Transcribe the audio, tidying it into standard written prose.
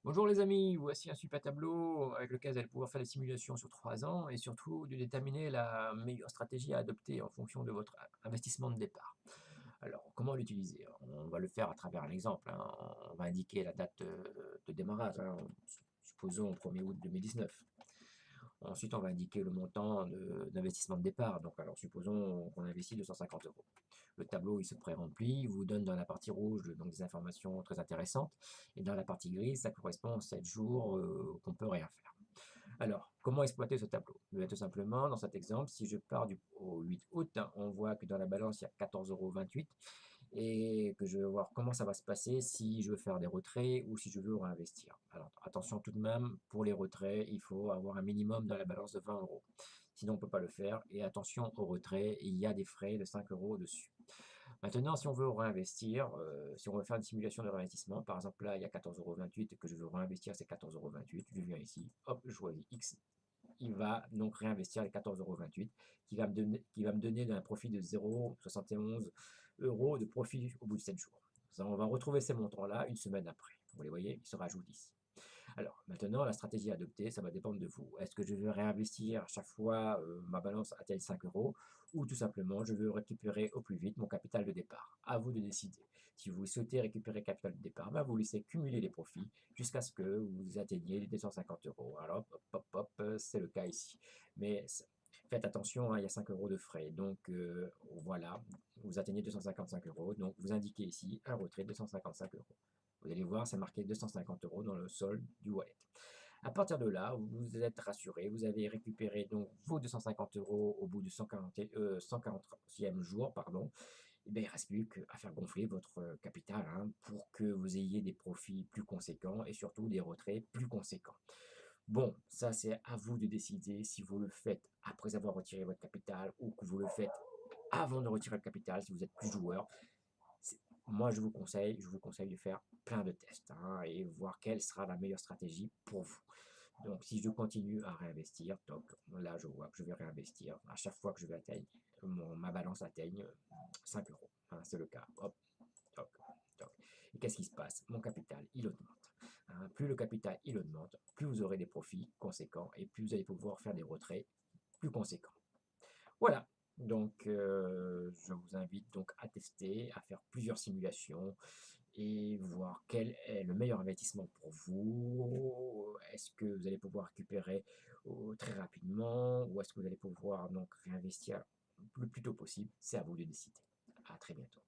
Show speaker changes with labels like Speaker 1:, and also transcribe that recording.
Speaker 1: Bonjour les amis, voici un super tableau avec lequel vous allez pouvoir faire des simulations sur 3 ans et surtout de déterminer la meilleure stratégie à adopter en fonction de votre investissement de départ. Alors, comment l'utiliser? On va le faire à travers un exemple, hein. On va indiquer la date de démarrage, hein, supposons au 1er août 2019. Ensuite, on va indiquer le montant d'investissement de départ. Donc, alors, supposons qu'on investit 250 euros. Le tableau, il se pré-remplit, il vous donne dans la partie rouge donc, des informations très intéressantes. Et dans la partie grise, ça correspond aux 7 jours qu'on peut rien faire. Alors, comment exploiter ce tableau? Tout simplement, dans cet exemple, si je pars au 8 août, hein, on voit que dans la balance, il y a 14,28 € et que je vais voir comment ça va se passer si je veux faire des retraits ou si je veux réinvestir. Alors, attention tout de même, pour les retraits, il faut avoir un minimum dans la balance de 20 €. Sinon, on ne peut pas le faire. Et attention aux retraits, il y a des frais de 5 € dessus. Maintenant, si on veut réinvestir, si on veut faire une simulation de réinvestissement, par exemple là, il y a 14,28 € et que je veux réinvestir ces 14,28 €, je viens ici, hop, je choisis X. Il va donc réinvestir les 14,28 € qui va me donner un profit de 0,71 € de profit au bout de 7 jours. Ça, on va retrouver ces montants-là une semaine après. Vous les voyez, ils se rajoutent ici. Alors, maintenant, la stratégie à adopter, ça va dépendre de vous. Est-ce que je veux réinvestir à chaque fois ma balance atteigne 5 € ou tout simplement je veux récupérer au plus vite mon capital de départ? À vous de décider. Si vous souhaitez récupérer le capital de départ, ben vous laissez cumuler les profits jusqu'à ce que vous atteigniez les 250 €. Alors, hop, hop, hop, c'est le cas ici. Mais faites attention, hein, il y a 5 € de frais. Donc, voilà, vous atteignez 255 €. Donc, vous indiquez ici un retrait de 255 €. Vous allez voir, c'est marqué 250 € dans le solde du wallet. À partir de là, vous êtes rassuré, vous avez récupéré donc vos 250 € au bout du 140e jour, pardon. Et bien, il ne reste plus qu'à faire gonfler votre capital, hein, pour que vous ayez des profits plus conséquents et surtout des retraits plus conséquents. Bon, ça c'est à vous de décider si vous le faites après avoir retiré votre capital ou que vous le faites avant de retirer le capital, si vous êtes plus joueur. Moi, je vous conseille de faire plein de tests, hein, et voir quelle sera la meilleure stratégie pour vous. Donc, si je continue à réinvestir, toc, là, je vois que je vais réinvestir. À chaque fois que je vais atteindre, ma balance atteigne 5 €. Hein, c'est le cas. Hop, toc, toc. Et qu'est-ce qui se passe? Mon capital, il augmente. Hein. Plus le capital, il augmente, plus vous aurez des profits conséquents et plus vous allez pouvoir faire des retraits plus conséquents. Voilà, donc je vous invite donc à tester, à faire plusieurs simulations et voir quel est le meilleur investissement pour vous. Est-ce que vous allez pouvoir récupérer très rapidement ou est-ce que vous allez pouvoir donc réinvestir le plus tôt possible? C'est à vous de décider. À très bientôt.